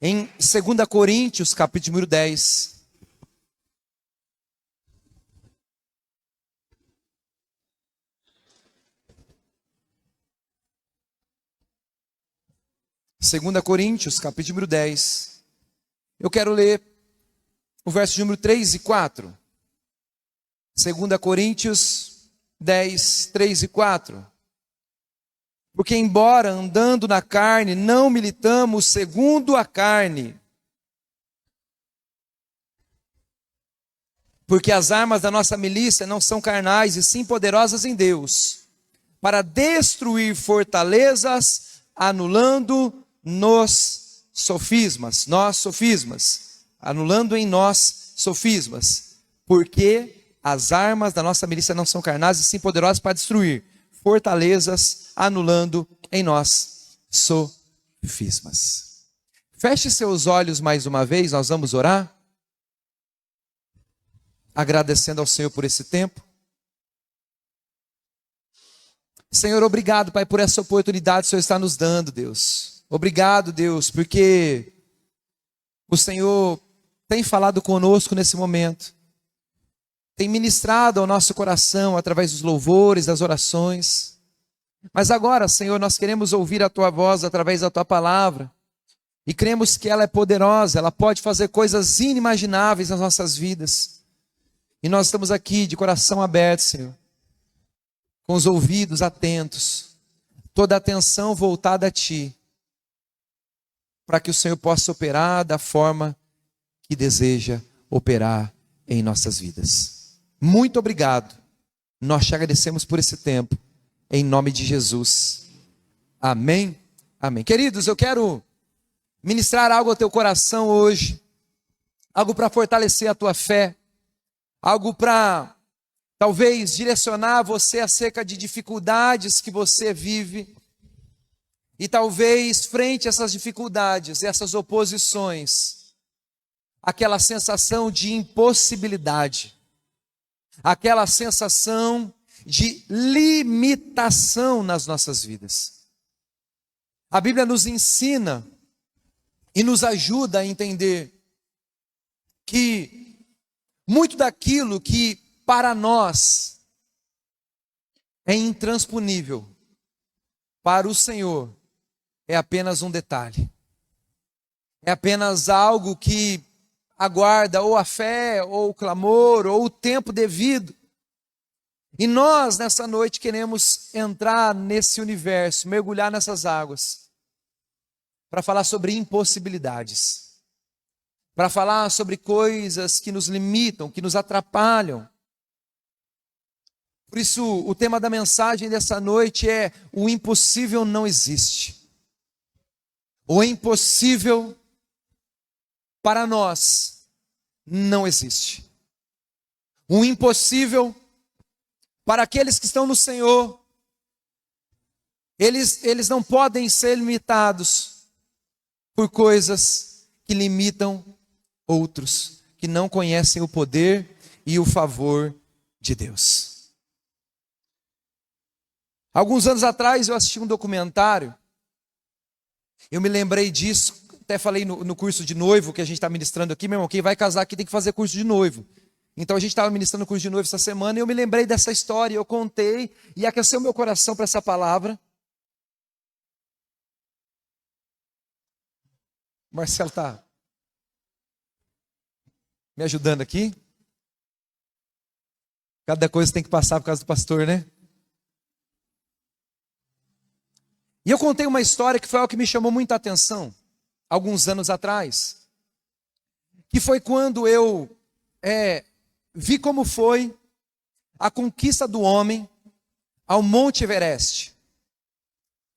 Em 2 Coríntios, capítulo número 10. Segunda Coríntios, capítulo número 10. Eu quero ler o verso número 3 e 4. 2 Coríntios 10, 3 e 4. Porque embora andando na carne, não militamos segundo a carne. Porque as armas da nossa milícia não são carnais, e sim poderosas em Deus, para destruir fortalezas, anulando nos sofismas, anulando em nós sofismas, porque as armas da nossa milícia não são carnais, e sim poderosas para destruir fortalezas, anulando em nós sofismas. Feche seus olhos mais uma vez, nós vamos orar, agradecendo ao Senhor por esse tempo. Senhor, obrigado, Pai, por essa oportunidade que o Senhor está nos dando, Deus. Obrigado, Deus, porque o Senhor tem falado conosco nesse momento, tem ministrado ao nosso coração através dos louvores, das orações. Mas agora, Senhor, nós queremos ouvir a Tua voz através da Tua palavra, e cremos que ela é poderosa, ela pode fazer coisas inimagináveis nas nossas vidas. E nós estamos aqui de coração aberto, Senhor, com os ouvidos atentos, toda a atenção voltada a Ti, para que o Senhor possa operar da forma que deseja operar em nossas vidas. Muito obrigado, nós te agradecemos por esse tempo, em nome de Jesus, amém, amém. Queridos, eu quero ministrar algo ao teu coração hoje, algo para fortalecer a tua fé, algo para talvez direcionar você acerca de dificuldades que você vive, e talvez frente a essas dificuldades, essas oposições, aquela sensação de impossibilidade, aquela sensação de limitação nas nossas vidas. A Bíblia nos ensina e nos ajuda a entender que muito daquilo que para nós é intransponível, para o Senhor é apenas um detalhe, é apenas algo que aguarda ou a fé, ou o clamor, ou o tempo devido. E nós nessa noite queremos entrar nesse universo, mergulhar nessas águas, para falar sobre impossibilidades, para falar sobre coisas que nos limitam, que nos atrapalham. Por isso, o tema da mensagem dessa noite é: o impossível não existe. O impossível para nós não existe. O impossível para aqueles que estão no Senhor, eles não podem ser limitados por coisas que limitam outros, que não conhecem o poder e o favor de Deus. Alguns anos atrás eu assisti um documentário, eu me lembrei disso, até falei no curso de noivo que a gente está ministrando aqui, meu irmão, quem vai casar aqui tem que fazer curso de noivo. Então a gente estava ministrando o curso de noivo essa semana e eu me lembrei dessa história, eu contei e aqueceu meu coração para essa palavra. Marcelo está me ajudando aqui. Cada coisa tem que passar por causa do pastor, né? E eu contei uma história que foi algo que me chamou muita atenção, alguns anos atrás, que foi quando eu vi como foi a conquista do homem ao Monte Everest.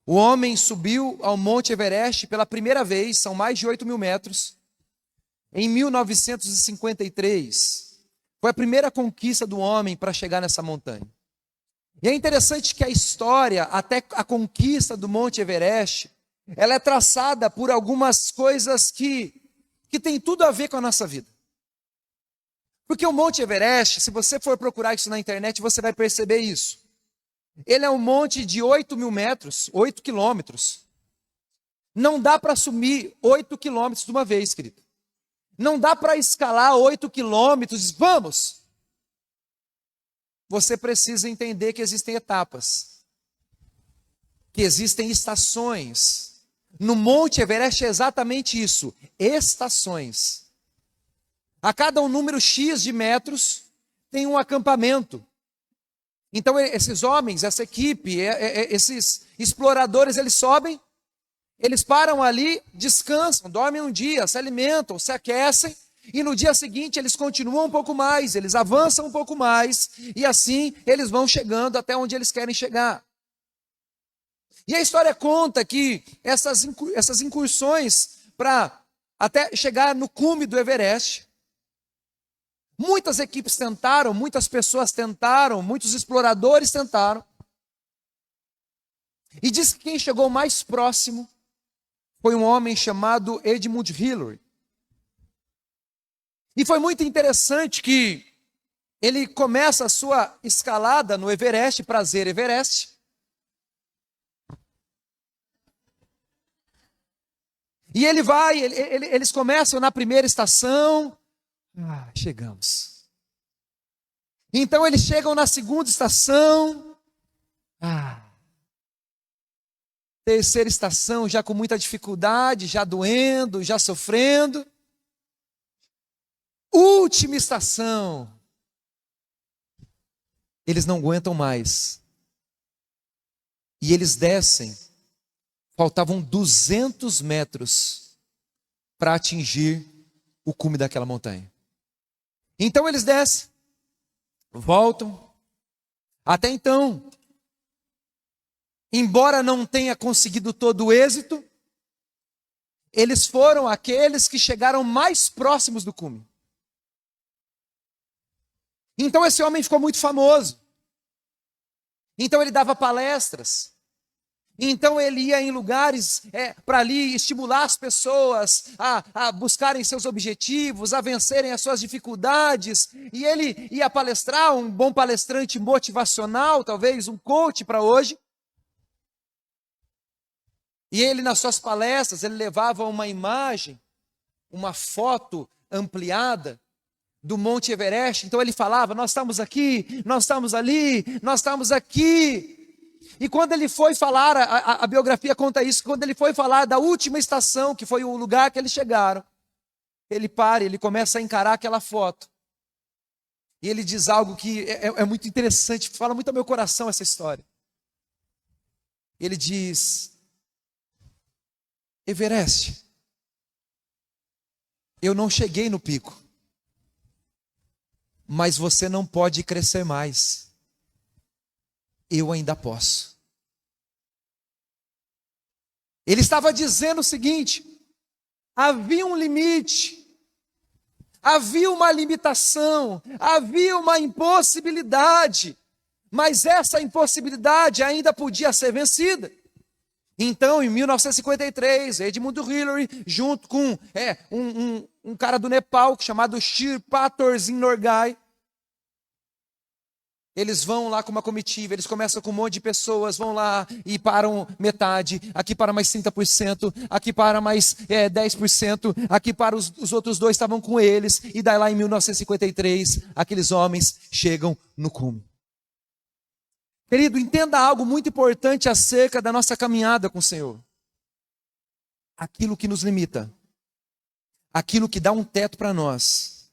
O homem subiu ao Monte Everest pela primeira vez, são mais de 8.000 metros, em 1953. Foi a primeira conquista do homem para chegar nessa montanha. E é interessante que a história, até a conquista do Monte Everest, ela é traçada por algumas coisas que tem tudo a ver com a nossa vida. Porque o Monte Everest, se você for procurar isso na internet, você vai perceber isso. Ele é um monte de 8.000 metros, 8 quilômetros. Não dá para assumir 8 quilômetros de uma vez, querido. Não dá para escalar 8 quilômetros, vamos! Você precisa entender que existem etapas, que existem estações. No Monte Everest é exatamente isso, estações. A cada um número X de metros tem um acampamento. Então esses homens, essa equipe, esses exploradores, eles sobem, eles param ali, descansam, dormem um dia, se alimentam, se aquecem, e no dia seguinte eles continuam um pouco mais, eles avançam um pouco mais, e assim eles vão chegando até onde eles querem chegar. E a história conta que essas incursões para até chegar no cume do Everest, muitas equipes tentaram, muitas pessoas tentaram, muitos exploradores tentaram. E diz que quem chegou mais próximo foi um homem chamado Edmund Hillary. E foi muito interessante que ele começa a sua escalada no Everest, Prazer Everest. E ele vai, eles começam na primeira estação. Chegamos. Então eles chegam na segunda estação. Terceira estação, já com muita dificuldade, já doendo, já sofrendo. Última estação. Eles não aguentam mais. E eles descem. Faltavam 200 metros para atingir o cume daquela montanha. Então eles descem, voltam. Até então, embora não tenha conseguido todo o êxito, eles foram aqueles que chegaram mais próximos do cume. Então esse homem ficou muito famoso. Então ele dava palestras. Então ele ia em lugares para ali estimular as pessoas a buscarem seus objetivos, a vencerem as suas dificuldades. E ele ia palestrar, um bom palestrante motivacional, talvez um coach para hoje. E ele nas suas palestras, ele levava uma imagem, uma foto ampliada do Monte Everest. Então ele falava, nós estamos aqui, nós estamos ali, nós estamos aqui. E quando ele foi falar, a biografia conta isso, quando ele foi falar da última estação, que foi o lugar que eles chegaram, ele para, ele começa a encarar aquela foto. E ele diz algo que é muito interessante, fala muito ao meu coração essa história. Ele diz, Everest, eu não cheguei no pico, mas você não pode crescer mais. Eu ainda posso. Ele estava dizendo o seguinte: havia um limite, havia uma limitação, havia uma impossibilidade, mas essa impossibilidade ainda podia ser vencida. Então, em 1953, Edmund Hillary, junto com um cara do Nepal chamado Shirpa Tenzing Norgay, eles vão lá com uma comitiva, eles começam com um monte de pessoas, vão lá e param metade, aqui para mais 30%, aqui para mais 10%, aqui para os outros dois estavam com eles, e daí lá em 1953, aqueles homens chegam no cume. Querido, entenda algo muito importante acerca da nossa caminhada com o Senhor. Aquilo que nos limita, aquilo que dá um teto para nós,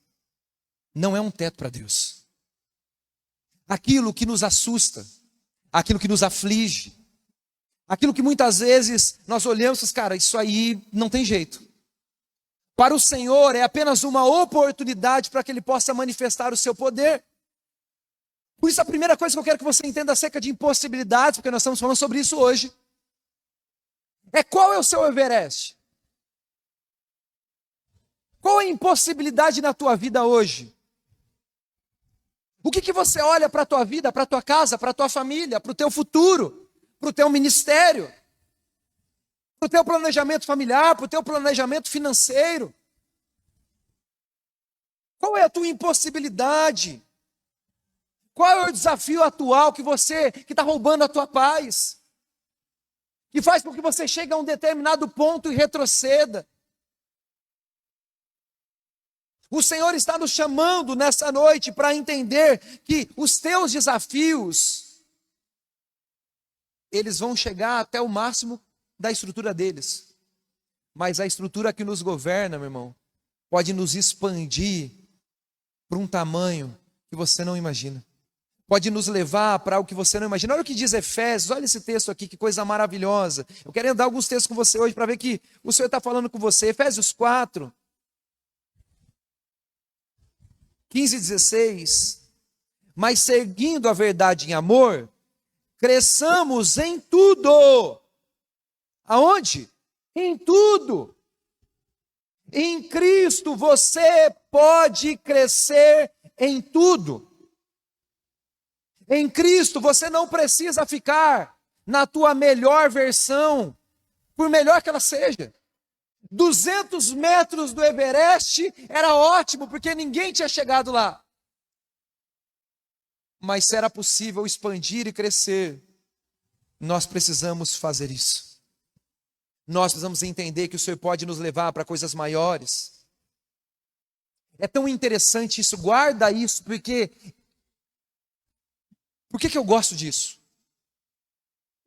não é um teto para Deus. Aquilo que nos assusta, aquilo que nos aflige, aquilo que muitas vezes nós olhamos e cara, isso aí não tem jeito. Para o Senhor é apenas uma oportunidade para que Ele possa manifestar o seu poder. Por isso a primeira coisa que eu quero que você entenda acerca de impossibilidades, porque nós estamos falando sobre isso hoje, é qual é o seu Everest? Qual é a impossibilidade na tua vida hoje? O que você olha para a tua vida, para a tua casa, para a tua família, para o teu futuro, para o teu ministério, para o teu planejamento familiar, para o teu planejamento financeiro? Qual é a tua impossibilidade? Qual é o desafio atual que está roubando a tua paz? que faz com que você chegue a um determinado ponto e retroceda. O Senhor está nos chamando nessa noite para entender que os teus desafios, eles vão chegar até o máximo da estrutura deles. Mas a estrutura que nos governa, meu irmão, pode nos expandir para um tamanho que você não imagina. Pode nos levar para algo que você não imagina. Olha o que diz Efésios, olha esse texto aqui, que coisa maravilhosa. Eu quero andar alguns textos com você hoje para ver que o Senhor está falando com você. Efésios 4, 15 e 16. Mas seguindo a verdade em amor, cresçamos em tudo. Aonde? Em tudo. Em Cristo você pode crescer em tudo. Em Cristo você não precisa ficar na tua melhor versão, por melhor que ela seja. 200 metros do Everest era ótimo, porque ninguém tinha chegado lá. Mas se era possível expandir e crescer, nós precisamos fazer isso. Nós precisamos entender que o Senhor pode nos levar para coisas maiores. É tão interessante isso, guarda isso, porque... Por que eu gosto disso?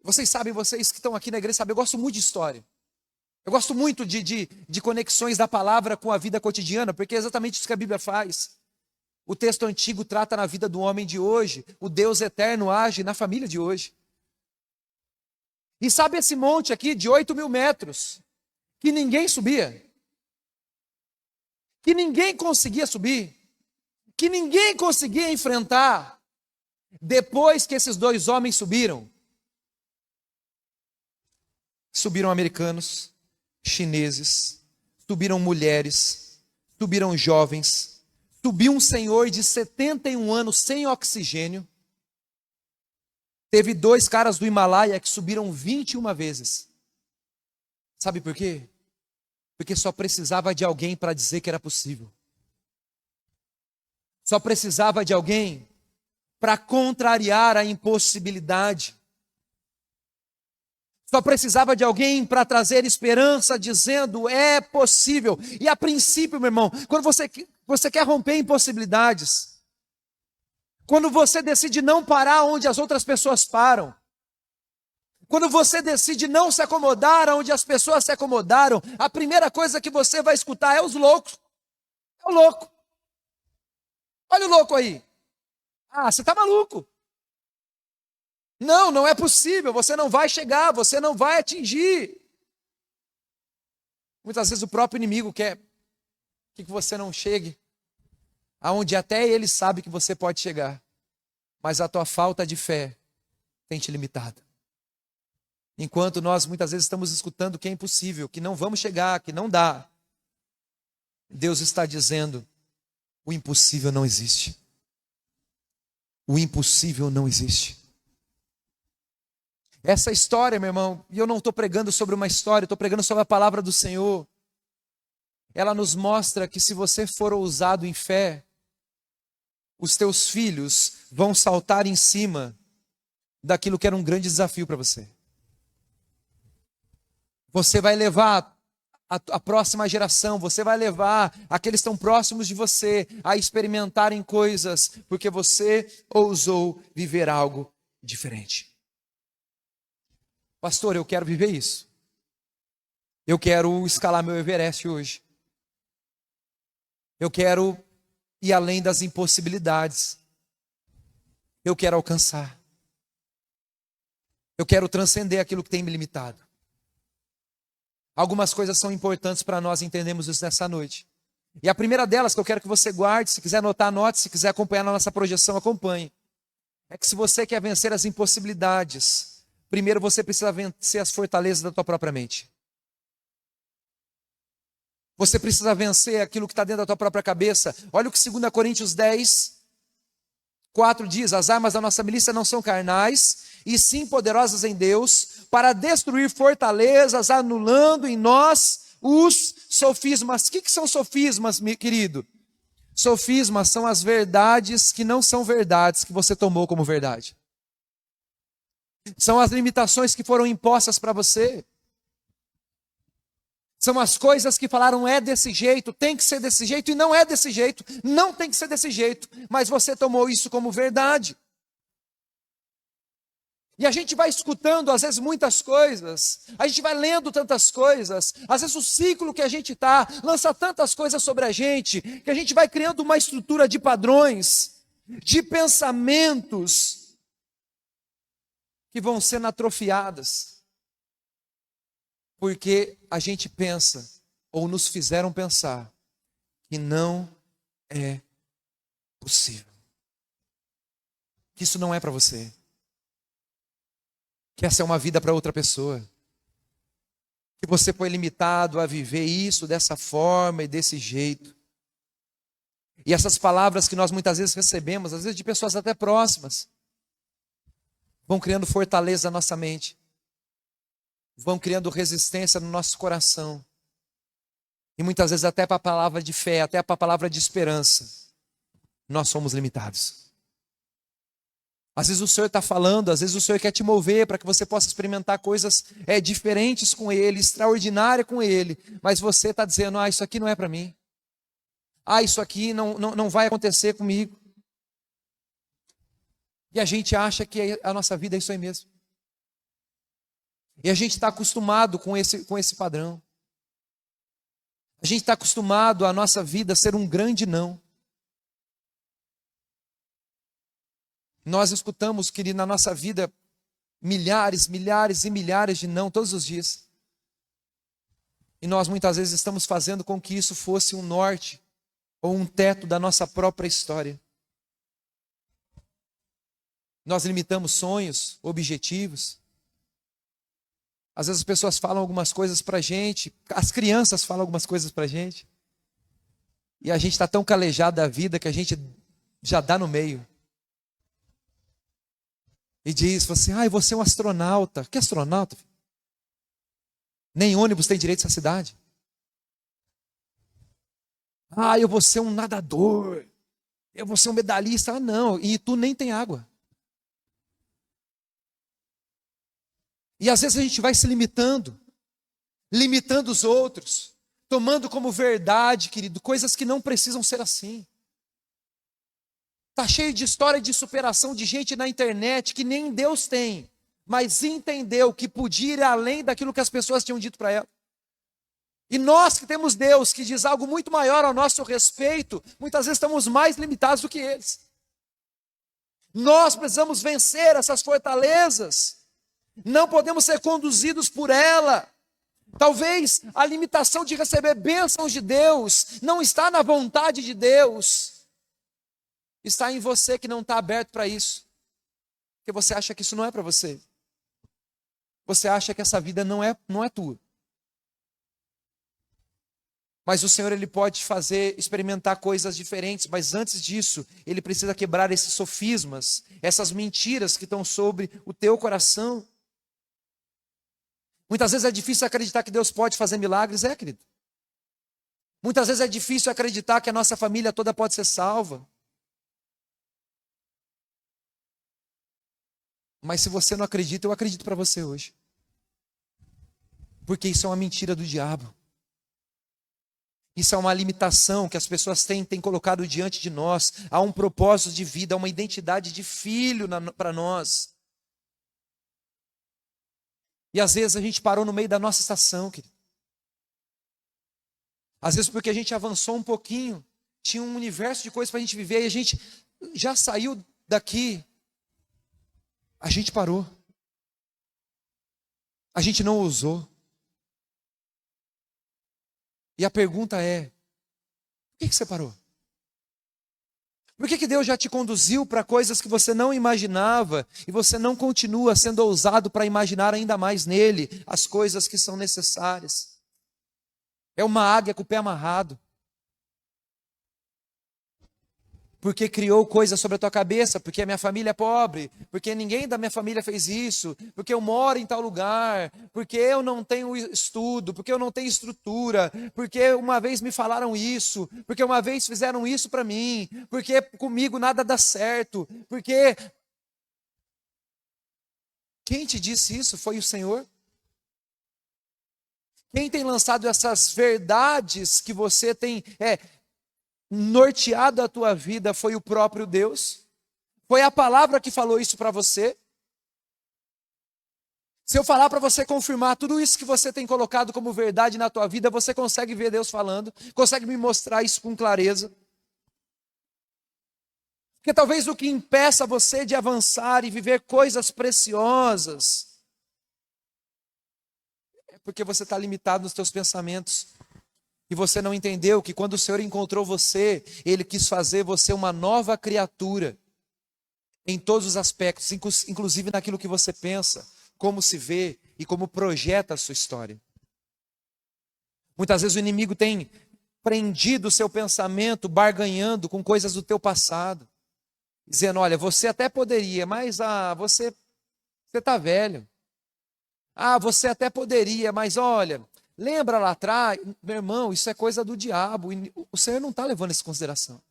Vocês sabem, vocês que estão aqui na igreja sabem, eu gosto muito de história. Eu gosto muito de conexões da palavra com a vida cotidiana, porque é exatamente isso que a Bíblia faz. O texto antigo trata na vida do homem de hoje, o Deus eterno age na família de hoje. E sabe esse monte aqui de 8.000 metros, que ninguém subia, que ninguém conseguia subir, que ninguém conseguia enfrentar, depois que esses dois homens subiram americanos, chineses, subiram mulheres, subiram jovens, subiu um senhor de 71 anos sem oxigênio. Teve 2 caras do Himalaia que subiram 21 vezes. Sabe por quê? Porque só precisava de alguém para dizer que era possível. Só precisava de alguém para contrariar a impossibilidade. Só precisava de alguém para trazer esperança, dizendo, é possível. E a princípio, meu irmão, quando você quer romper impossibilidades, quando você decide não parar onde as outras pessoas param, quando você decide não se acomodar onde as pessoas se acomodaram, a primeira coisa que você vai escutar é os loucos. É o louco. Olha o louco aí. Ah, você está maluco. Não, não é possível, você não vai chegar, você não vai atingir. Muitas vezes o próprio inimigo quer que você não chegue aonde até ele sabe que você pode chegar, mas a tua falta de fé tem te limitado. Enquanto nós muitas vezes estamos escutando que é impossível, que não vamos chegar, que não dá, Deus está dizendo, o impossível não existe. O impossível não existe. Essa história, meu irmão, e eu não estou pregando sobre uma história, estou pregando sobre a palavra do Senhor. Ela nos mostra que se você for ousado em fé, os teus filhos vão saltar em cima daquilo que era um grande desafio para você. Você vai levar a próxima geração, você vai levar aqueles que estão próximos de você a experimentarem coisas, porque você ousou viver algo diferente. Pastor, eu quero viver isso. Eu quero escalar meu Everest hoje. Eu quero ir além das impossibilidades. Eu quero alcançar. Eu quero transcender aquilo que tem me limitado. Algumas coisas são importantes para nós entendermos isso nessa noite. E a primeira delas que eu quero que você guarde, se quiser anotar, anote, se quiser acompanhar na nossa projeção, acompanhe. É que se você quer vencer as impossibilidades, primeiro você precisa vencer as fortalezas da tua própria mente. Você precisa vencer aquilo que está dentro da tua própria cabeça. Olha o que 2 Coríntios 10, 4 diz, as armas da nossa milícia não são carnais, e sim poderosas em Deus, para destruir fortalezas, anulando em nós os sofismas. O que são sofismas, meu querido? Sofismas são as verdades que não são verdades, que você tomou como verdade. São as limitações que foram impostas para você. São as coisas que falaram é desse jeito, tem que ser desse jeito, e não é desse jeito, não tem que ser desse jeito, mas você tomou isso como verdade. E a gente vai escutando, às vezes, muitas coisas, a gente vai lendo tantas coisas, às vezes o ciclo que a gente está lança tantas coisas sobre a gente, que a gente vai criando uma estrutura de padrões, de pensamentos, que vão sendo atrofiadas, porque a gente pensa, ou nos fizeram pensar, que não é possível, que isso não é para você, que essa é uma vida para outra pessoa, que você foi limitado a viver isso dessa forma e desse jeito. E essas palavras que nós muitas vezes recebemos, às vezes de pessoas até próximas, vão criando fortaleza na nossa mente, vão criando resistência no nosso coração, e muitas vezes até para a palavra de fé, até para a palavra de esperança, nós somos limitados. Às vezes o Senhor está falando, às vezes o Senhor quer te mover para que você possa experimentar coisas diferentes com Ele, extraordinárias com Ele, mas você está dizendo, isso aqui não é para mim, isso aqui não vai acontecer comigo. E a gente acha que a nossa vida é isso aí mesmo. E a gente está acostumado com esse padrão. A gente está acostumado a nossa vida ser um grande não. Nós escutamos, querido, na nossa vida, milhares, milhares e milhares de não todos os dias. E nós muitas vezes estamos fazendo com que isso fosse um norte ou um teto da nossa própria história. Nós limitamos sonhos, objetivos. Às vezes as pessoas falam algumas coisas para a gente, as crianças falam algumas coisas para a gente, e a gente está tão calejado da vida que a gente já dá no meio. E diz assim, você é um astronauta. Que astronauta? Nem ônibus tem direito nessa cidade. Eu vou ser um nadador. Eu vou ser um medalhista. Não, e tu nem tem água. E às vezes a gente vai se limitando os outros, tomando como verdade, querido, coisas que não precisam ser assim. Está cheio de história de superação de gente na internet que nem Deus tem, mas entendeu que podia ir além daquilo que as pessoas tinham dito para ela. E nós que temos Deus, que diz algo muito maior ao nosso respeito, muitas vezes estamos mais limitados do que eles. Nós precisamos vencer essas fortalezas, não podemos ser conduzidos por ela. Talvez a limitação de receber bênçãos de Deus não está na vontade de Deus, está em você que não está aberto para isso, porque você acha que isso não é para você, você acha que essa vida não é tua. Mas o Senhor, Ele pode fazer, experimentar coisas diferentes, mas antes disso, Ele precisa quebrar esses sofismas, essas mentiras que estão sobre o teu coração. Muitas vezes é difícil acreditar que Deus pode fazer milagres, querido. Muitas vezes é difícil acreditar que a nossa família toda pode ser salva. Mas se você não acredita, eu acredito para você hoje. Porque isso é uma mentira do diabo. Isso é uma limitação que as pessoas têm colocado diante de nós. Há um propósito de vida, há uma identidade de filho para nós. E às vezes a gente parou no meio da nossa estação, querido. Às vezes porque a gente avançou um pouquinho, tinha um universo de coisas para a gente viver, e a gente já saiu daqui. A gente parou. A gente não ousou. E a pergunta é, por que você parou? Por que Deus já te conduziu para coisas que você não imaginava e você não continua sendo ousado para imaginar ainda mais nele as coisas que são necessárias? É uma águia com o pé amarrado. Porque criou coisas sobre a tua cabeça, porque a minha família é pobre, porque ninguém da minha família fez isso, porque eu moro em tal lugar, porque eu não tenho estudo, porque eu não tenho estrutura, porque uma vez me falaram isso, porque uma vez fizeram isso para mim, porque comigo nada dá certo, porque... Quem te disse isso? Foi o Senhor? Quem tem lançado essas verdades que você tem norteado a tua vida foi o próprio Deus? Foi a palavra que falou isso para você? Se eu falar para você confirmar tudo isso que você tem colocado como verdade na tua vida, você consegue ver Deus falando? Consegue me mostrar isso com clareza? Porque talvez o que impeça você de avançar e viver coisas preciosas é porque você está limitado nos teus pensamentos. E você não entendeu que quando o Senhor encontrou você, Ele quis fazer você uma nova criatura. Em todos os aspectos, inclusive naquilo que você pensa, como se vê e como projeta a sua história. Muitas vezes o inimigo tem prendido o seu pensamento, barganhando com coisas do teu passado. Dizendo, olha, você até poderia, mas você está velho. Você até poderia, mas olha, lembra lá atrás? Meu irmão, isso é coisa do diabo. O Senhor não está levando isso em consideração.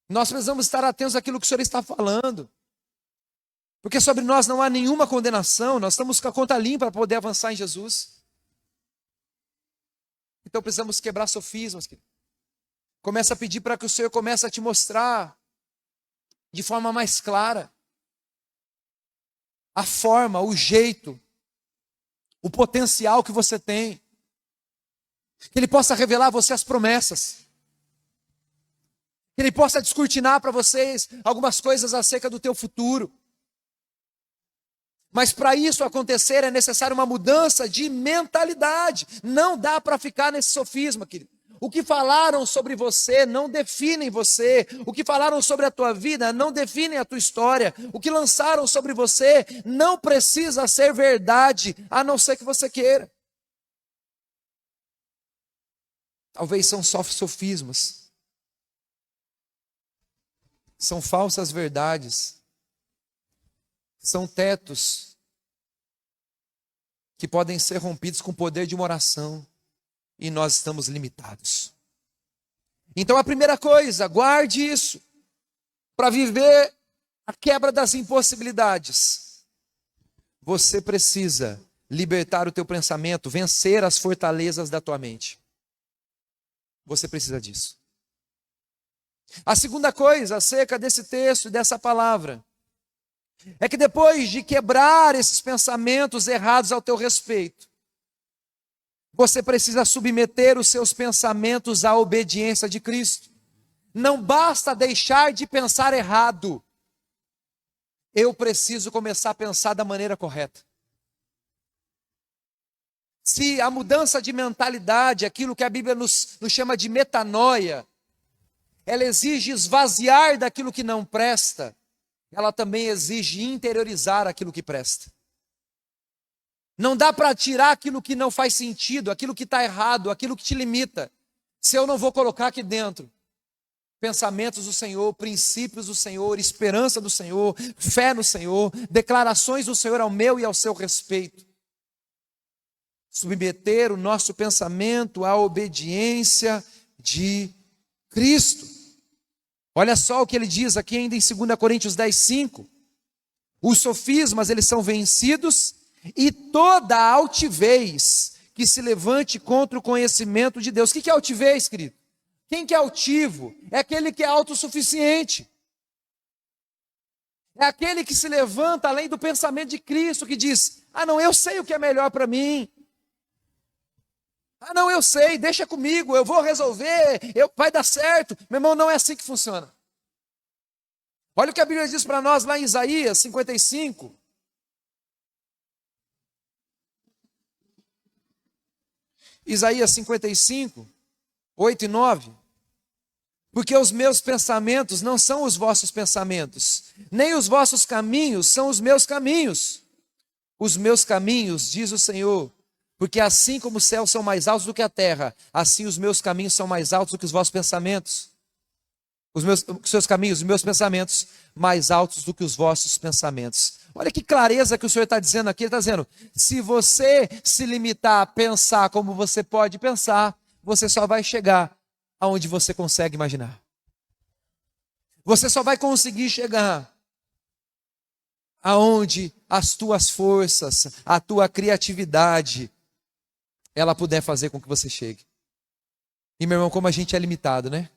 Nós precisamos estar atentos àquilo que o Senhor está falando. Porque sobre nós não há nenhuma condenação, nós estamos com a conta limpa para poder avançar em Jesus. Então precisamos quebrar sofismas. Começa a pedir para que o Senhor comece a te mostrar de forma mais clara a forma, o jeito, o potencial que você tem. Que Ele possa revelar a você as promessas. Que Ele possa descortinar para vocês algumas coisas acerca do teu futuro. Mas para isso acontecer é necessário uma mudança de mentalidade. Não dá para ficar nesse sofisma, querido. O que falaram sobre você não definem você. O que falaram sobre a tua vida não definem a tua história. O que lançaram sobre você não precisa ser verdade, a não ser que você queira. Talvez são só sofismas. São falsas verdades. São tetos que podem ser rompidos com o poder de uma oração. E nós estamos limitados. Então a primeira coisa, guarde isso. Para viver a quebra das impossibilidades, você precisa libertar o teu pensamento, vencer as fortalezas da tua mente. Você precisa disso. A segunda coisa acerca desse texto e dessa palavra é que depois de quebrar esses pensamentos errados ao teu respeito, você precisa submeter os seus pensamentos à obediência de Cristo. Não basta deixar de pensar errado. Eu preciso começar a pensar da maneira correta. Se a mudança de mentalidade, aquilo que a Bíblia nos chama de metanoia, ela exige esvaziar daquilo que não presta, ela também exige interiorizar aquilo que presta. Não dá para tirar aquilo que não faz sentido, aquilo que está errado, aquilo que te limita, se eu não vou colocar aqui dentro pensamentos do Senhor, princípios do Senhor, esperança do Senhor, fé no Senhor, declarações do Senhor ao meu e ao seu respeito. Submeter o nosso pensamento à obediência de Cristo. Olha só o que ele diz aqui ainda em 2 Coríntios 10:5. Os sofismas, eles são vencidos, e toda altivez que se levante contra o conhecimento de Deus. O que é altivez, querido? Quem que é altivo? É aquele que é autossuficiente. É aquele que se levanta além do pensamento de Cristo, que diz, não, eu sei o que é melhor para mim. Não, eu sei, deixa comigo, eu vou resolver, vai dar certo. Meu irmão, não é assim que funciona. Olha o que a Bíblia diz para nós lá em Isaías 55. Isaías 55, 8 e 9. Porque os meus pensamentos não são os vossos pensamentos, nem os vossos caminhos são os meus caminhos. Os meus caminhos, diz o Senhor, porque assim como os céus são mais altos do que a terra, assim os meus caminhos são mais altos do que os vossos pensamentos. Os seus caminhos, os meus pensamentos, mais altos do que os vossos pensamentos. Olha que clareza que o Senhor está dizendo aqui. Ele está dizendo, se você se limitar a pensar como você pode pensar, você só vai chegar aonde você consegue imaginar. Você só vai conseguir chegar aonde as tuas forças, a tua criatividade, ela puder fazer com que você chegue. E meu irmão, como a gente é limitado, né?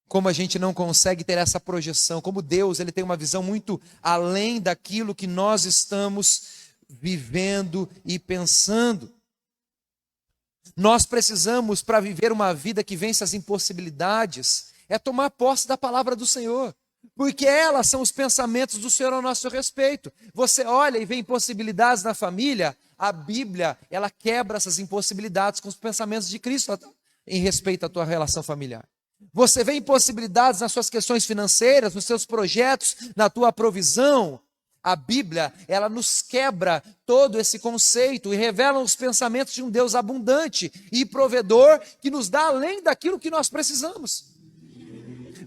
Como a gente não consegue ter essa projeção, como Deus, ele tem uma visão muito além daquilo que nós estamos vivendo e pensando. Nós precisamos, para viver uma vida que vence as impossibilidades, é tomar posse da palavra do Senhor, porque elas são os pensamentos do Senhor ao nosso respeito. Você olha e vê impossibilidades na família, a Bíblia, ela quebra essas impossibilidades com os pensamentos de Cristo em respeito à tua relação familiar. Você vê impossibilidades nas suas questões financeiras, nos seus projetos, na tua provisão. A Bíblia, ela nos quebra todo esse conceito e revela os pensamentos de um Deus abundante e provedor que nos dá além daquilo que nós precisamos.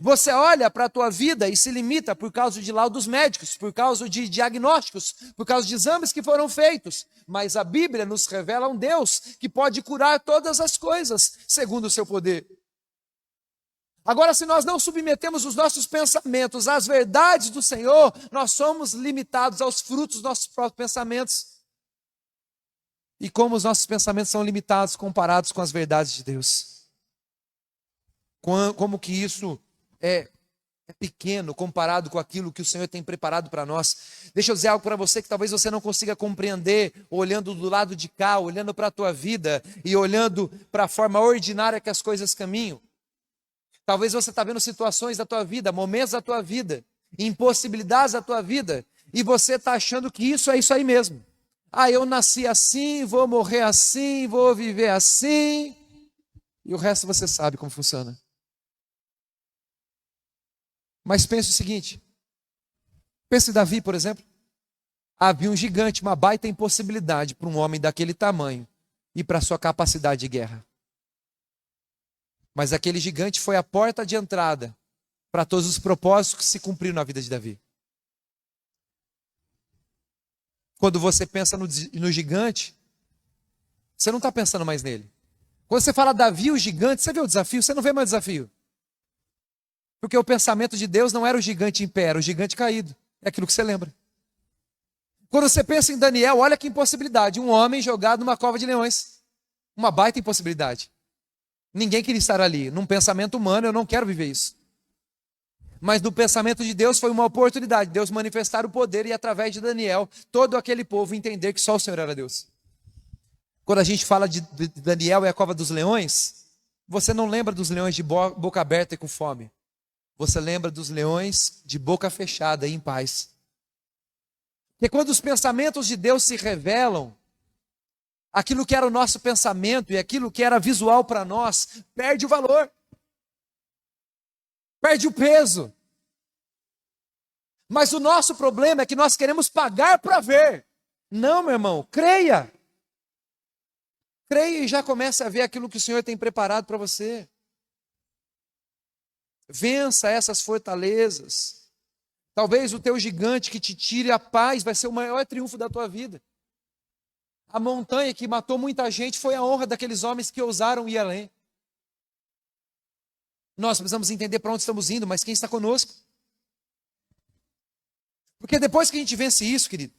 Você olha para a tua vida e se limita por causa de laudos médicos, por causa de diagnósticos, por causa de exames que foram feitos. Mas a Bíblia nos revela um Deus que pode curar todas as coisas, segundo o seu poder. Agora, se nós não submetemos os nossos pensamentos às verdades do Senhor, nós somos limitados aos frutos dos nossos próprios pensamentos. E como os nossos pensamentos são limitados comparados com as verdades de Deus? Como que isso é pequeno comparado com aquilo que o Senhor tem preparado para nós? Deixa eu dizer algo para você que talvez você não consiga compreender, olhando do lado de cá, olhando para a tua vida e olhando para a forma ordinária que as coisas caminham. Talvez você está vendo situações da tua vida, momentos da tua vida, impossibilidades da tua vida, e você está achando que isso é isso aí mesmo. Ah, eu nasci assim, vou morrer assim, vou viver assim, e o resto você sabe como funciona. Mas pense o seguinte, pense em Davi, por exemplo. Havia um gigante, uma baita impossibilidade para um homem daquele tamanho e para a sua capacidade de guerra. Mas aquele gigante foi a porta de entrada para todos os propósitos que se cumpriram na vida de Davi. Quando você pensa no gigante, você não está pensando mais nele. Quando você fala Davi, o gigante, você vê o desafio? Você não vê mais o desafio. Porque o pensamento de Deus não era o gigante em pé, era o gigante caído. É aquilo que você lembra. Quando você pensa em Daniel, olha que impossibilidade. Um homem jogado numa cova de leões. Uma baita impossibilidade. Ninguém queria estar ali. Num pensamento humano, eu não quero viver isso. Mas no pensamento de Deus foi uma oportunidade. Deus manifestar o poder e através de Daniel, todo aquele povo entender que só o Senhor era Deus. Quando a gente fala de Daniel e a cova dos leões, você não lembra dos leões de boca aberta e com fome. Você lembra dos leões de boca fechada e em paz. Porque quando os pensamentos de Deus se revelam, aquilo que era o nosso pensamento e aquilo que era visual para nós, perde o valor. Perde o peso. Mas o nosso problema é que nós queremos pagar para ver. Não, meu irmão, creia. Creia e já comece a ver aquilo que o Senhor tem preparado para você. Vença essas fortalezas. Talvez o teu gigante que te tire a paz vai ser o maior triunfo da tua vida. A montanha que matou muita gente foi a honra daqueles homens que ousaram ir além. Nós precisamos entender para onde estamos indo, mas quem está conosco? Porque depois que a gente vence isso, querido,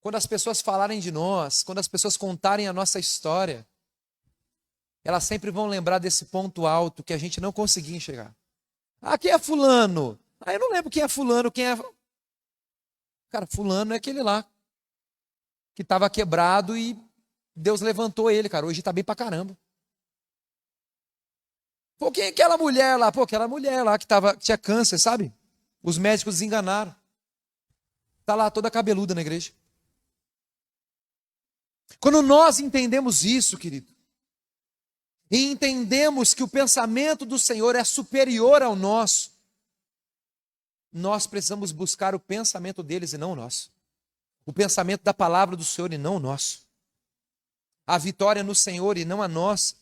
quando as pessoas falarem de nós, quando as pessoas contarem a nossa história, elas sempre vão lembrar desse ponto alto que a gente não conseguia enxergar. Ah, quem é fulano? Ah, eu não lembro quem é fulano, quem é... Cara, fulano é aquele lá, que estava quebrado e Deus levantou ele, cara. Hoje está bem pra caramba. Pô, quem é aquela mulher lá? Pô, aquela mulher lá que tinha câncer, sabe? Os médicos desenganaram. Está lá toda cabeluda na igreja. Quando nós entendemos isso, querido, e entendemos que o pensamento do Senhor é superior ao nosso, nós precisamos buscar o pensamento deles e não o nosso. O pensamento da palavra do Senhor e não o nosso. A vitória no Senhor e não a nossa.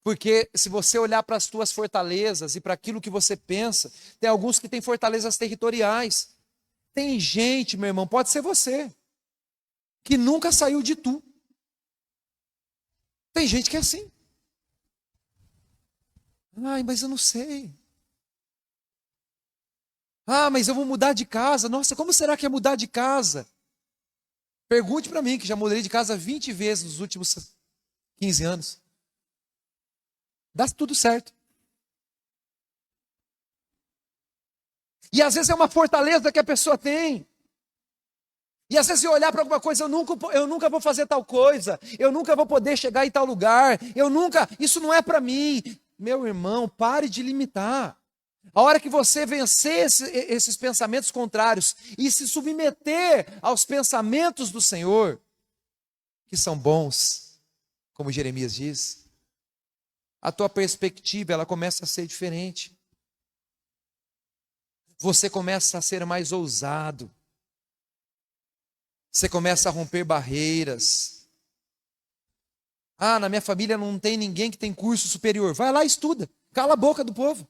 Porque se você olhar para as tuas fortalezas e para aquilo que você pensa, tem alguns que têm fortalezas territoriais. Tem gente, meu irmão, pode ser você, que nunca saiu de tu. Tem gente que é assim. Ai, mas eu não sei. Ah, mas eu vou mudar de casa. Nossa, como será que é mudar de casa? Pergunte para mim, que já mudei de casa 20 vezes nos últimos 15 anos. Dá tudo certo. E às vezes é uma fortaleza que a pessoa tem. E às vezes se eu olhar para alguma coisa, eu nunca vou fazer tal coisa, eu nunca vou poder chegar em tal lugar, isso não é para mim. Meu irmão, pare de limitar. A hora que você vencer esses pensamentos contrários e se submeter aos pensamentos do Senhor, que são bons, como Jeremias diz, a tua perspectiva ela começa a ser diferente. Você começa a ser mais ousado. Você começa a romper barreiras. Ah, na minha família não tem ninguém que tem curso superior. Vai lá e estuda. Cala a boca do povo.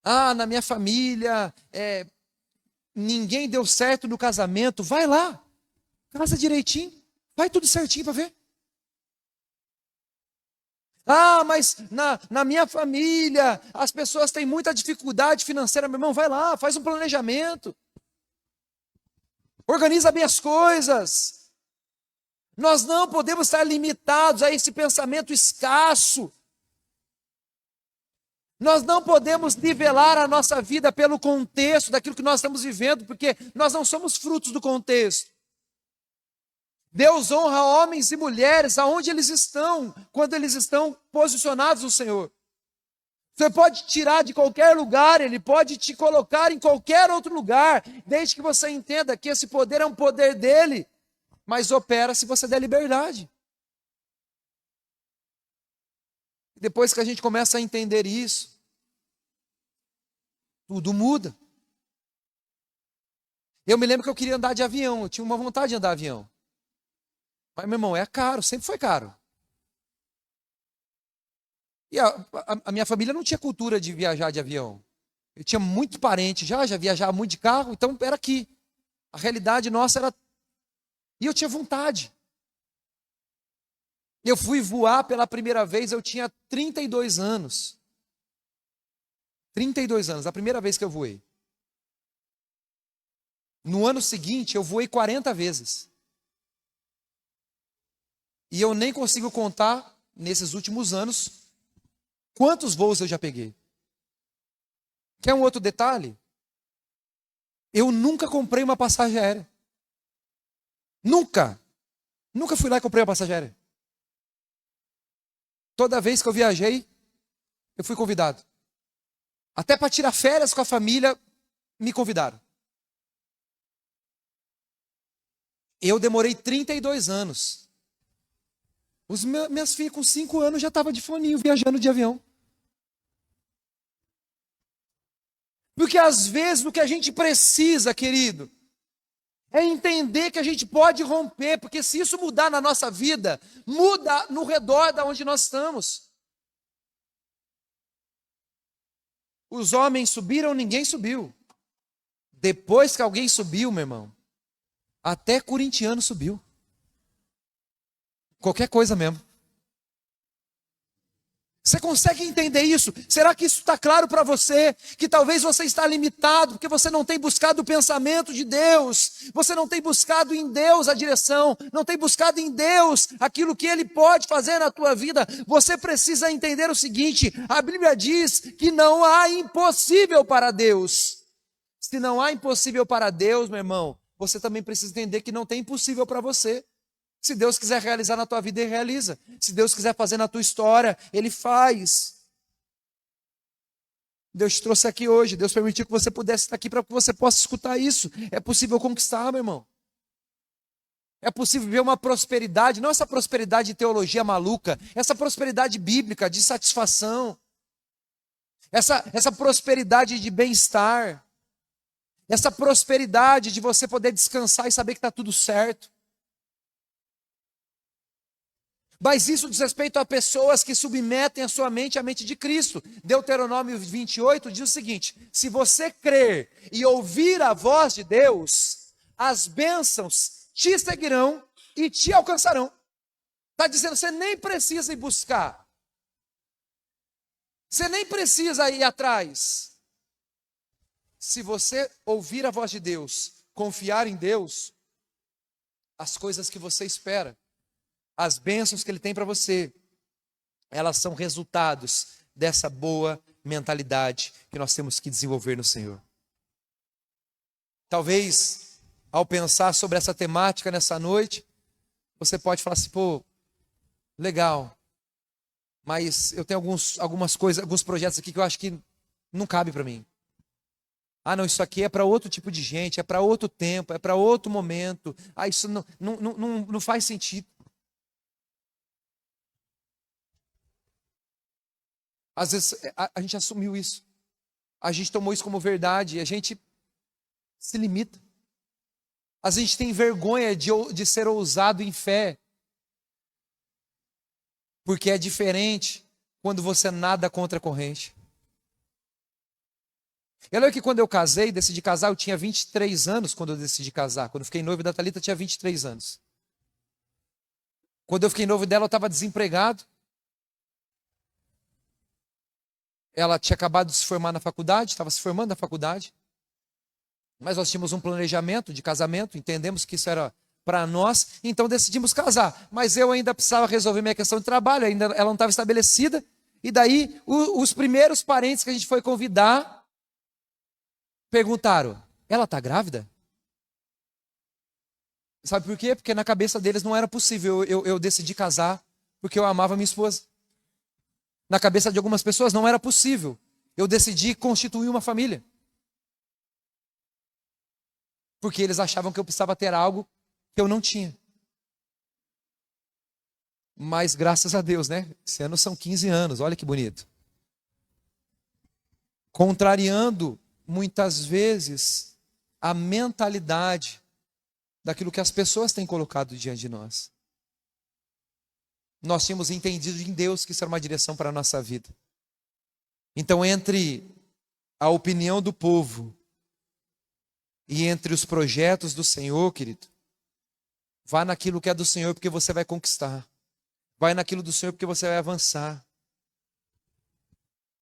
Ah, na minha família ninguém deu certo no casamento. Vai lá. Casa direitinho. Vai tudo certinho para ver. Ah, mas na minha família as pessoas têm muita dificuldade financeira. Meu irmão, vai lá, faz um planejamento. Organiza bem as coisas. Nós não podemos estar limitados a esse pensamento escasso. Nós não podemos nivelar a nossa vida pelo contexto daquilo que nós estamos vivendo, porque nós não somos frutos do contexto. Deus honra homens e mulheres aonde eles estão, quando eles estão posicionados no Senhor. Você pode tirar de qualquer lugar, Ele pode te colocar em qualquer outro lugar, desde que você entenda que esse poder é um poder dEle, mas opera se você der liberdade. Depois que a gente começa a entender isso, tudo muda. Eu me lembro que eu queria andar de avião, eu tinha uma vontade de andar de avião. Mas, meu irmão, é caro, sempre foi caro. E a minha família não tinha cultura de viajar de avião. Eu tinha muito parente já viajava muito de carro, então era aqui. A realidade nossa era... E eu tinha vontade. Eu fui voar pela primeira vez, eu tinha 32 anos. 32 anos, a primeira vez que eu voei. No ano seguinte, eu voei 40 vezes. E eu nem consigo contar, nesses últimos anos, quantos voos eu já peguei. Quer um outro detalhe? Eu nunca comprei uma passagem aérea. Nunca. Nunca fui lá e comprei uma passagem aérea. Toda vez que eu viajei, eu fui convidado. Até para tirar férias com a família, me convidaram. Eu demorei 32 anos. Minhas filhas com 5 anos já estavam de foninho viajando de avião. Porque às vezes o que a gente precisa, querido, é entender que a gente pode romper, porque se isso mudar na nossa vida, muda no redor da onde nós estamos. Os homens subiram, ninguém subiu. Depois que alguém subiu, meu irmão, até corintiano subiu. Qualquer coisa mesmo. Você consegue entender isso? Será que isso está claro para você? Que talvez você está limitado porque você não tem buscado o pensamento de Deus. Você não tem buscado em Deus a direção. Não tem buscado em Deus aquilo que Ele pode fazer na tua vida. Você precisa entender o seguinte. A Bíblia diz que não há impossível para Deus. Se não há impossível para Deus, meu irmão, você também precisa entender que não tem impossível para você. Se Deus quiser realizar na tua vida, Ele realiza. Se Deus quiser fazer na tua história, Ele faz. Deus te trouxe aqui hoje. Deus permitiu que você pudesse estar aqui para que você possa escutar isso. É possível conquistar, meu irmão. É possível ver uma prosperidade, não essa prosperidade de teologia maluca, essa prosperidade bíblica, de satisfação. Essa prosperidade de bem-estar. Essa prosperidade de você poder descansar e saber que está tudo certo. Mas isso diz respeito a pessoas que submetem a sua mente à mente de Cristo. Deuteronômio 28 diz o seguinte: se você crer e ouvir a voz de Deus, as bênçãos te seguirão e te alcançarão. Está dizendo, você nem precisa ir buscar. Você nem precisa ir atrás. se você ouvir a voz de Deus, confiar em Deus, as coisas que você espera, as bênçãos que Ele tem para você, elas são resultados dessa boa mentalidade que nós temos que desenvolver no Senhor. Talvez, ao pensar sobre essa temática nessa noite, você pode falar assim, pô, legal, mas eu tenho algumas coisas, alguns projetos aqui que eu acho que não cabe para mim. Ah, não, isso aqui é para outro tipo de gente, é para outro tempo, é para outro momento. Ah, isso não faz sentido. Às vezes a gente assumiu isso. A gente tomou isso como verdade e a gente se limita. Às vezes a gente tem vergonha de ser ousado em fé. Porque é diferente quando você nada contra a corrente. Eu lembro que quando eu casei, decidi casar, eu tinha 23 anos quando eu decidi casar. Quando eu fiquei noivo da Thalita, eu tinha 23 anos. Quando eu fiquei noivo dela, eu estava desempregado. Ela tinha acabado de se formar na faculdade, estava se formando na faculdade. Mas nós tínhamos um planejamento de casamento, entendemos que isso era para nós, então decidimos casar. Mas eu ainda precisava resolver minha questão de trabalho, ainda ela não estava estabelecida. E daí, os primeiros parentes que a gente foi convidar, perguntaram, ela está grávida? Sabe por quê? Porque na cabeça deles não era possível eu decidi casar porque eu amava minha esposa. Na cabeça de algumas pessoas não era possível eu decidi constituir uma família. Porque eles achavam que eu precisava ter algo que eu não tinha. Mas graças a Deus, né? Esse ano são 15 anos, olha que bonito. Contrariando, muitas vezes, a mentalidade daquilo que as pessoas têm colocado diante de nós. Nós tínhamos entendido em Deus que isso era uma direção para a nossa vida. Então, entre a opinião do povo e entre os projetos do Senhor, querido, vá naquilo que é do Senhor porque você vai conquistar. Vai naquilo do Senhor porque você vai avançar.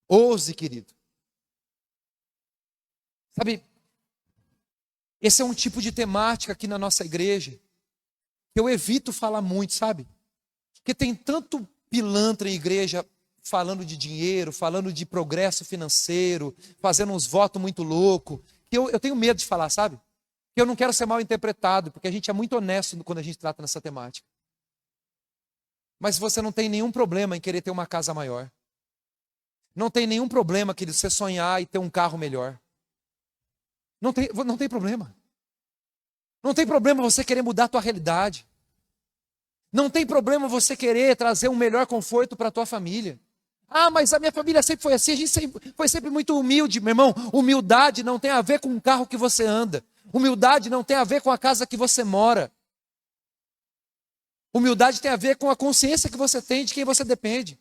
Ouse, querido. Sabe, esse é um tipo de temática aqui na nossa igreja que eu evito falar muito, sabe? Porque tem tanto pilantra em igreja falando de dinheiro, falando de progresso financeiro, fazendo uns votos muito loucos, que eu tenho medo de falar, sabe? Que eu não quero ser mal interpretado, porque a gente é muito honesto quando a gente trata nessa temática. Mas você não tem nenhum problema em querer ter uma casa maior. Não tem nenhum problema, querido, você sonhar e ter um carro melhor. Não tem problema. Não tem problema você querer mudar a tua realidade. Não tem problema você querer trazer um melhor conforto para a tua família. Ah, mas a minha família sempre foi assim, a gente foi sempre muito humilde, meu irmão. Humildade não tem a ver com o carro que você anda. Humildade não tem a ver com a casa que você mora. Humildade tem a ver com a consciência que você tem de quem você depende.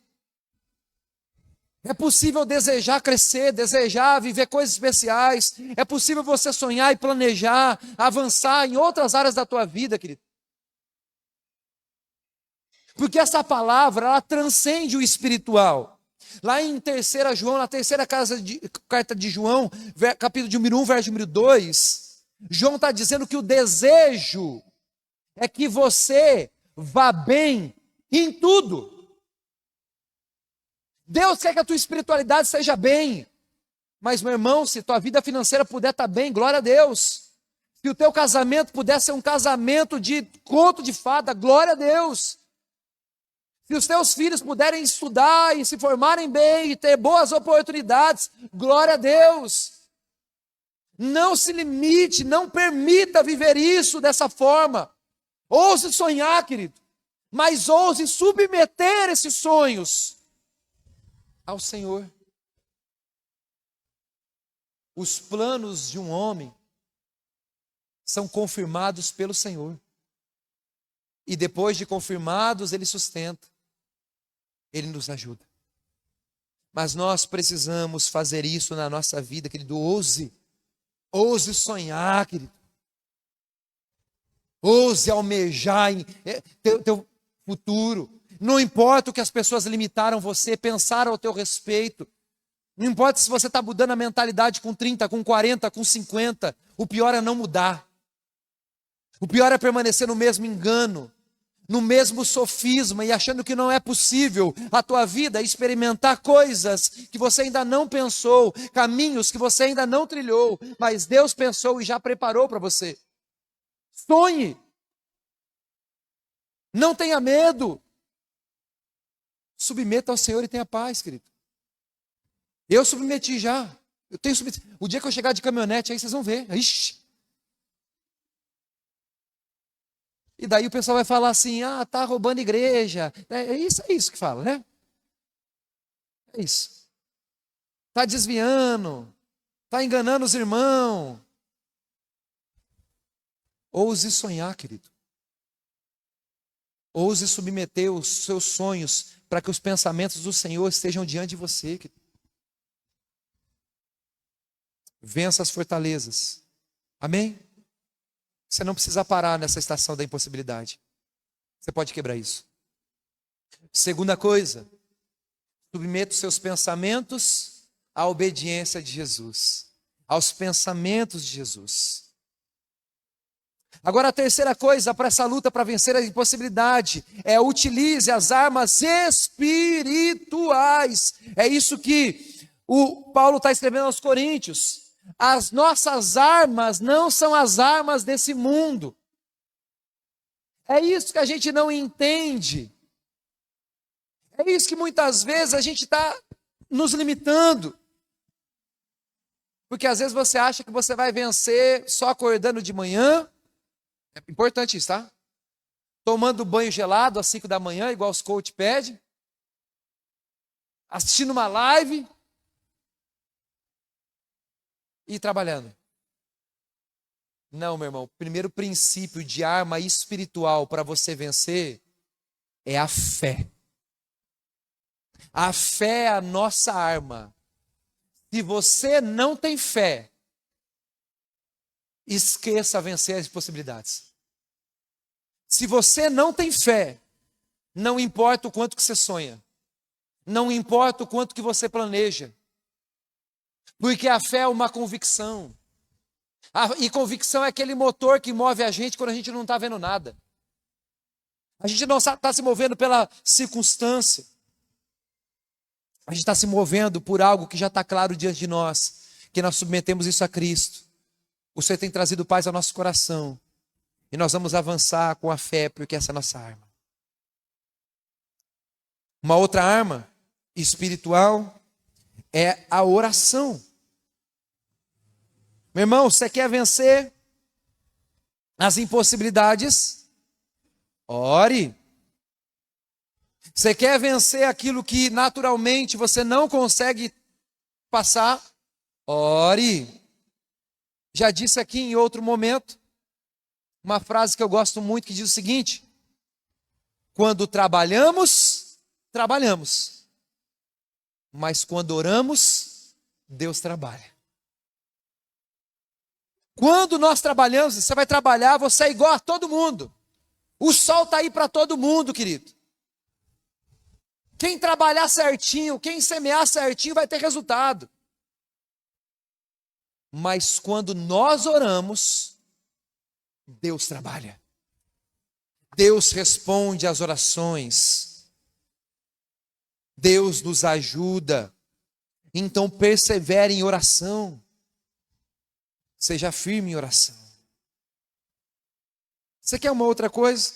É possível desejar crescer, desejar viver coisas especiais. É possível você sonhar e planejar, avançar em outras áreas da tua vida, querido. Porque essa palavra, ela transcende o espiritual. Lá em 3 João, na terceira carta de João, capítulo número 1, verso número 2, João está dizendo que o desejo é que você vá bem em tudo. Deus quer que a tua espiritualidade seja bem. Mas, meu irmão, se tua vida financeira puder estar bem, glória a Deus. Se o teu casamento puder ser um casamento de conto de fada, glória a Deus. Se os teus filhos puderem estudar e se formarem bem e ter boas oportunidades, glória a Deus. Não se limite, não permita viver isso dessa forma. Ouse sonhar, querido, mas ouse submeter esses sonhos ao Senhor. Os planos de um homem são confirmados pelo Senhor. E depois de confirmados, Ele sustenta. Ele nos ajuda. Mas nós precisamos fazer isso na nossa vida, querido. Ouse sonhar, querido. Ouse almejar teu futuro. Não importa o que as pessoas limitaram você, pensaram ao teu respeito. Não importa se você está mudando a mentalidade com 30, com 40, com 50. O pior é não mudar. O pior é permanecer no mesmo engano, no mesmo sofisma e achando que não é possível a tua vida experimentar coisas que você ainda não pensou, caminhos que você ainda não trilhou, mas Deus pensou e já preparou para você. Sonhe. Não tenha medo. Submeta ao Senhor e tenha paz, querido. Eu submeti já. Eu tenho submetido. O dia que eu chegar de caminhonete, aí vocês vão ver. Ixi. E daí o pessoal vai falar assim, tá roubando igreja. É isso que fala, né? É isso. Tá desviando. Tá enganando os irmãos. Ouse sonhar, querido. Ouse submeter os seus sonhos para que os pensamentos do Senhor estejam diante de você, querido. Vença as fortalezas. Amém? Você não precisa parar nessa estação da impossibilidade. Você pode quebrar isso. Segunda coisa, submeta os seus pensamentos à obediência de Jesus. Aos pensamentos de Jesus. Agora a terceira coisa para essa luta para vencer a impossibilidade é utilize as armas espirituais. É isso que o Paulo está escrevendo aos Coríntios. As nossas armas não são as armas desse mundo. É isso que a gente não entende. É isso que muitas vezes a gente está nos limitando. Porque às vezes você acha que você vai vencer só acordando de manhã. É importante isso, tá? Tomando banho gelado às 5 da manhã, igual os coach pedem. Assistindo uma live. E trabalhando. Não, meu irmão. O primeiro princípio de arma espiritual para você vencer é a fé. A fé é a nossa arma. Se você não tem fé, esqueça vencer as possibilidades. Se você não tem fé, não importa o quanto que você sonha. Não importa o quanto que você planeja. Porque a fé é uma convicção. E convicção é aquele motor que move a gente quando a gente não está vendo nada. A gente não está se movendo pela circunstância. A gente está se movendo por algo que já está claro diante de nós. Que nós submetemos isso a Cristo. O Senhor tem trazido paz ao nosso coração. E nós vamos avançar com a fé, porque essa é a nossa arma. Uma outra arma espiritual é a oração. Meu irmão, você quer vencer as impossibilidades? Ore. Você quer vencer aquilo que naturalmente você não consegue passar? Ore. Já disse aqui em outro momento, uma frase que eu gosto muito que diz o seguinte: quando trabalhamos, trabalhamos. Mas quando oramos, Deus trabalha. Quando nós trabalhamos, você vai trabalhar, você é igual a todo mundo. O sol está aí para todo mundo, querido. Quem trabalhar certinho, quem semear certinho vai ter resultado. Mas quando nós oramos, Deus trabalha. Deus responde às orações. Deus nos ajuda. Então persevere em oração. Seja firme em oração. Você quer uma outra coisa?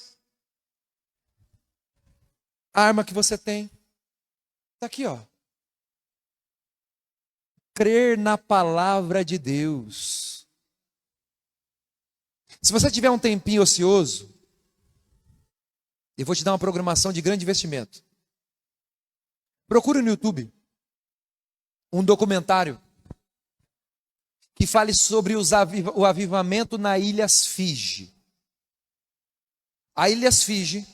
A arma que você tem. Está aqui, ó. Crer na palavra de Deus. Se você tiver um tempinho ocioso, eu vou te dar uma programação de grande investimento. Procure no YouTube um documentário que fale sobre o avivamento na Ilhas Fiji. A Ilhas Fiji,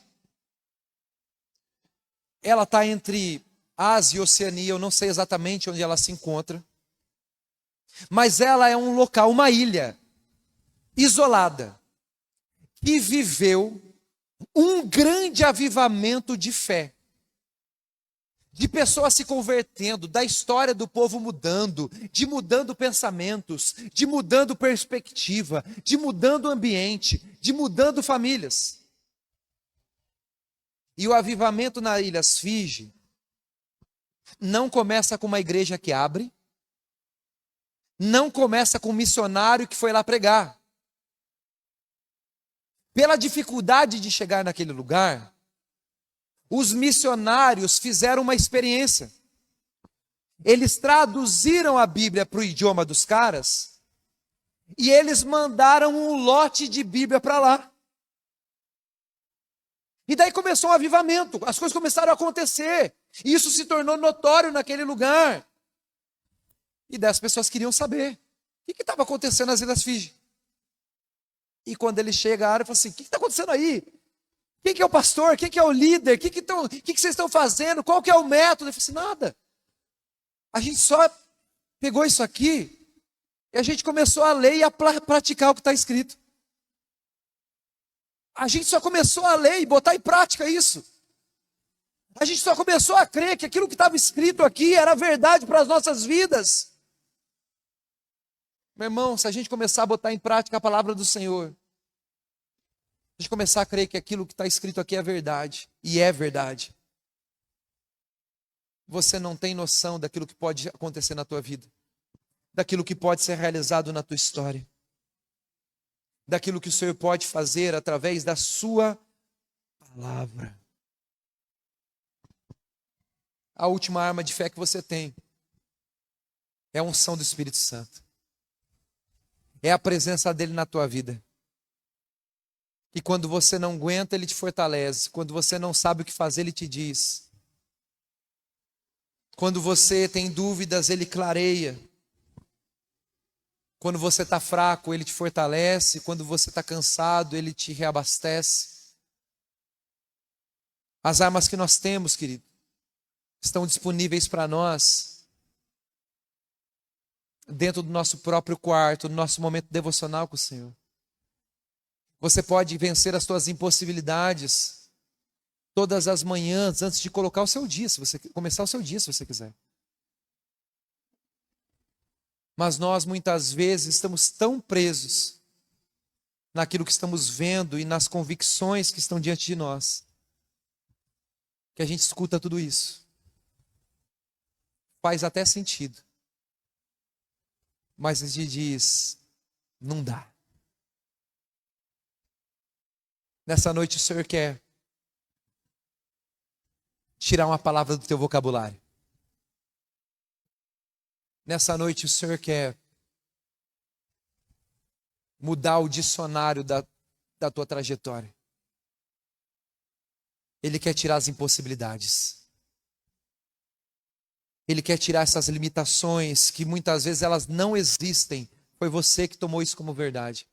ela está entre Ásia e Oceania, eu não sei exatamente onde ela se encontra, mas ela é um local, uma ilha isolada, que viveu um grande avivamento de fé. de pessoas se convertendo, da história do povo mudando, de mudando pensamentos, de mudando perspectiva, de mudando ambiente, de mudando famílias. E o avivamento na Ilhas Fiji não começa com uma igreja que abre, não começa com um missionário que foi lá pregar. Pela dificuldade de chegar naquele lugar, os missionários fizeram uma experiência. Eles traduziram a Bíblia para o idioma dos caras e eles mandaram um lote de Bíblia para lá. E daí começou um avivamento, as coisas começaram a acontecer. E isso se tornou notório naquele lugar. E daí as pessoas queriam saber o que estava acontecendo nas Ilhas Fiji. E quando ele chega à área, fala assim: o que está acontecendo aí? Quem que é o pastor? Quem que é o líder? O que vocês estão fazendo? Qual que é o método? Ele falou assim: nada. A gente só pegou isso aqui e a gente começou a ler e a praticar o que está escrito. A gente só começou a ler e botar em prática isso. A gente só começou a crer que aquilo que estava escrito aqui era verdade para as nossas vidas. Meu irmão, se a gente começar a botar em prática a palavra do Senhor, a gente começar a crer que aquilo que está escrito aqui é verdade, e é verdade, você não tem noção daquilo que pode acontecer na tua vida, daquilo que pode ser realizado na tua história, daquilo que o Senhor pode fazer através da sua palavra. A última arma de fé que você tem é a unção do Espírito Santo. É a presença dele na tua vida. E quando você não aguenta, ele te fortalece. Quando você não sabe o que fazer, ele te diz. Quando você tem dúvidas, ele clareia. Quando você está fraco, ele te fortalece. Quando você está cansado, ele te reabastece. As armas que nós temos, querido, estão disponíveis para nós dentro do nosso próprio quarto, no nosso momento devocional com o Senhor. Você pode vencer as suas impossibilidades todas as manhãs antes de colocar o seu dia, se você começar o seu dia, se você quiser. Mas nós muitas vezes estamos tão presos naquilo que estamos vendo e nas convicções que estão diante de nós, que a gente escuta tudo isso. Faz até sentido. Mas a gente diz: não dá. Nessa noite o Senhor quer tirar uma palavra do teu vocabulário. Nessa noite o Senhor quer mudar o dicionário da tua trajetória. Ele quer tirar as impossibilidades. Ele quer tirar essas limitações que muitas vezes elas não existem. Foi você que tomou isso como verdade.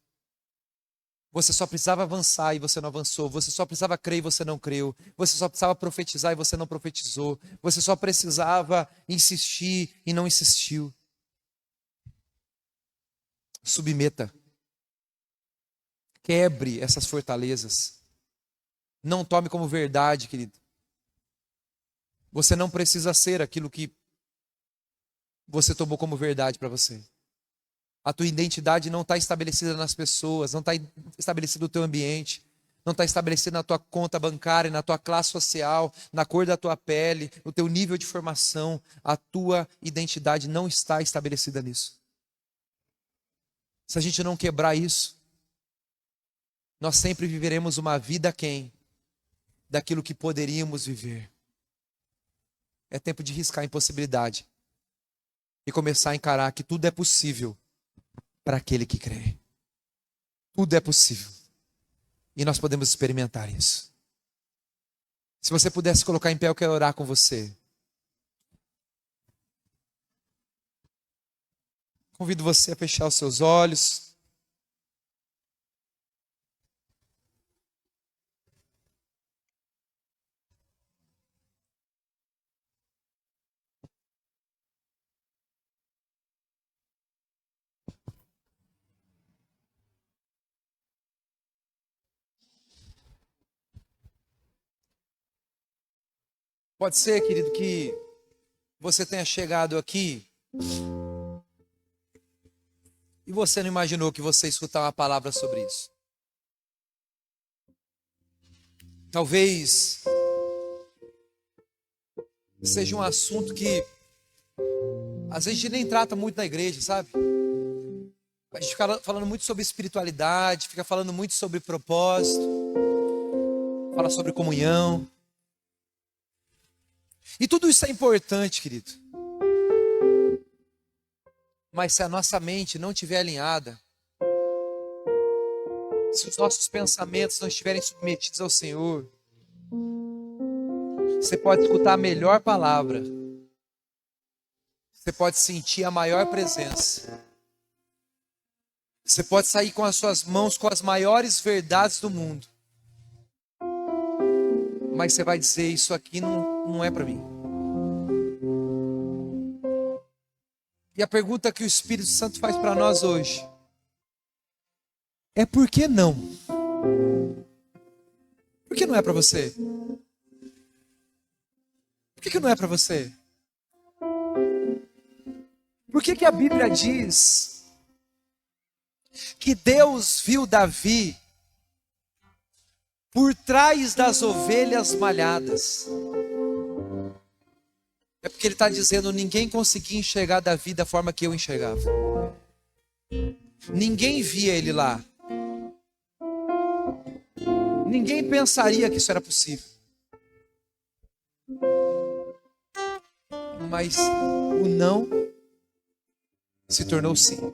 Você só precisava avançar e você não avançou. Você só precisava crer e você não creu. Você só precisava profetizar e você não profetizou. Você só precisava insistir e não insistiu. Submeta. Quebre essas fortalezas. Não tome como verdade, querido. Você não precisa ser aquilo que você tomou como verdade para você. A tua identidade não está estabelecida nas pessoas, não está estabelecido no teu ambiente, não está estabelecido na tua conta bancária, na tua classe social, na cor da tua pele, no teu nível de formação. A tua identidade não está estabelecida nisso. Se a gente não quebrar isso, nós sempre viveremos uma vida aquém daquilo que poderíamos viver. É tempo de riscar a impossibilidade e começar a encarar que tudo é possível para aquele que crê. Tudo é possível. E nós podemos experimentar isso. Se você pudesse colocar em pé, eu quero orar com você. Convido você a fechar os seus olhos. Pode ser, querido, que você tenha chegado aqui e você não imaginou que você ia escutar uma palavra sobre isso. Talvez seja um assunto que às vezes a gente nem trata muito na igreja, sabe? A gente fica falando muito sobre espiritualidade, fica falando muito sobre propósito, fala sobre comunhão. E tudo isso é importante, querido. Mas se a nossa mente não estiver alinhada, se os nossos pensamentos não estiverem submetidos ao Senhor, você pode escutar a melhor palavra, você pode sentir a maior presença, você pode sair com as suas mãos com as maiores verdades do mundo, mas você vai dizer: isso aqui não é para mim. E a pergunta que o Espírito Santo faz para nós hoje é: por que não? Por que não é para você? Por que não é para você? Por que a Bíblia diz que Deus viu Davi por trás das ovelhas malhadas? É porque ele está dizendo: ninguém conseguia enxergar Davi da forma que eu enxergava. Ninguém via ele lá. Ninguém pensaria que isso era possível. Mas o não se tornou sim.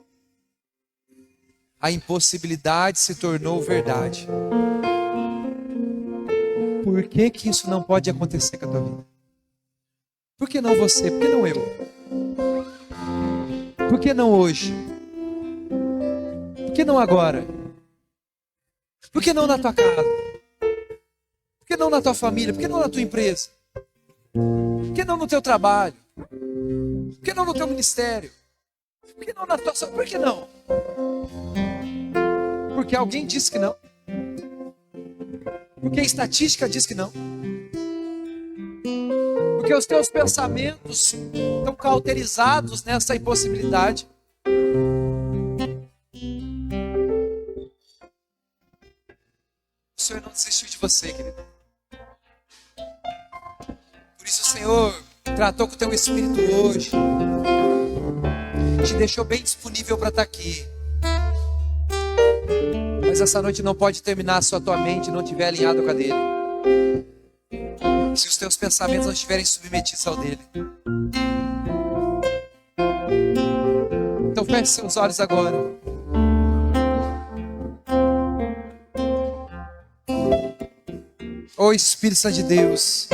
A impossibilidade se tornou verdade. Por que isso não pode acontecer com a tua vida? Por que não você? Por que não eu? Por que não hoje? Por que não agora? Por que não na tua casa? Por que não na tua família? Por que não na tua empresa? Por que não no teu trabalho? Por que não no teu ministério? Por que não na tua... Por que não? Porque alguém disse que não. Porque a estatística diz que não. Porque os teus pensamentos estão cauterizados nessa impossibilidade. O Senhor não desistiu de você, querido. Por isso o Senhor tratou com o teu espírito hoje. Te deixou bem disponível para estar aqui. Mas essa noite não pode terminar se a tua mente não estiver alinhada com a dele. Se os teus pensamentos não estiverem submetidos ao dele. Então feche seus olhos agora. Ô Espírito Santo de Deus,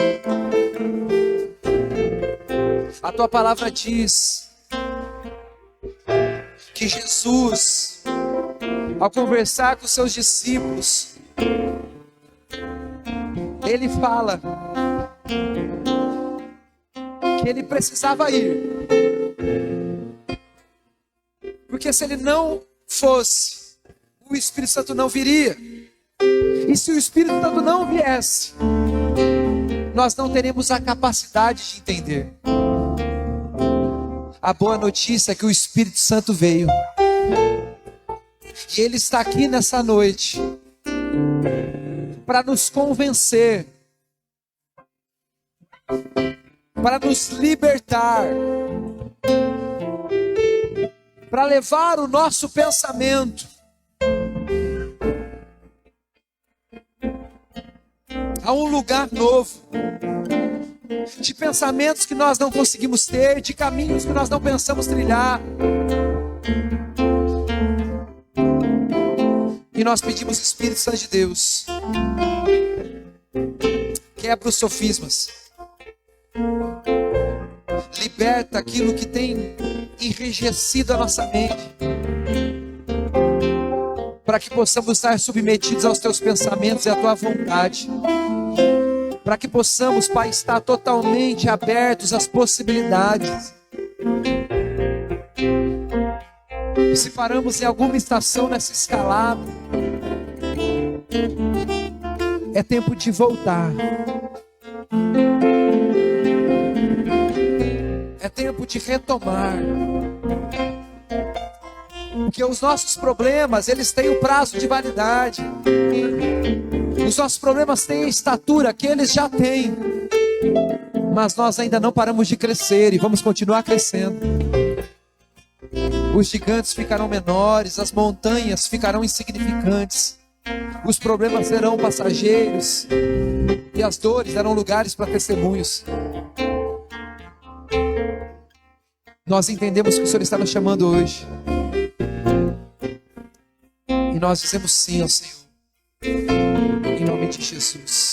a tua palavra diz que Jesus, ao conversar com os seus discípulos, ele fala que ele precisava ir, porque se ele não fosse, o Espírito Santo não viria. E se o Espírito Santo não viesse, nós não teremos a capacidade de entender. A boa notícia é que o Espírito Santo veio. E ele está aqui nessa noite para nos convencer, para nos libertar, para levar o nosso pensamento a um lugar novo, de pensamentos que nós não conseguimos ter, de caminhos que nós não pensamos trilhar. E nós pedimos, Espírito Santo de Deus, quebra os sofismas, liberta aquilo que tem enrijecido a nossa mente, para que possamos estar submetidos aos teus pensamentos e à tua vontade, para que possamos, Pai, estar totalmente abertos às possibilidades. E se paramos em alguma estação nessa escalada, é tempo de voltar. de retomar. Porque os nossos problemas, eles têm o prazo de validade. Os nossos problemas têm a estatura que eles já têm. Mas nós ainda não paramos de crescer e vamos continuar crescendo. Os gigantes ficarão menores, as montanhas ficarão insignificantes. Os problemas serão passageiros e as dores darão lugares para testemunhos. Nós entendemos que o Senhor está nos chamando hoje. E nós dizemos sim ao Senhor. Em nome de Jesus.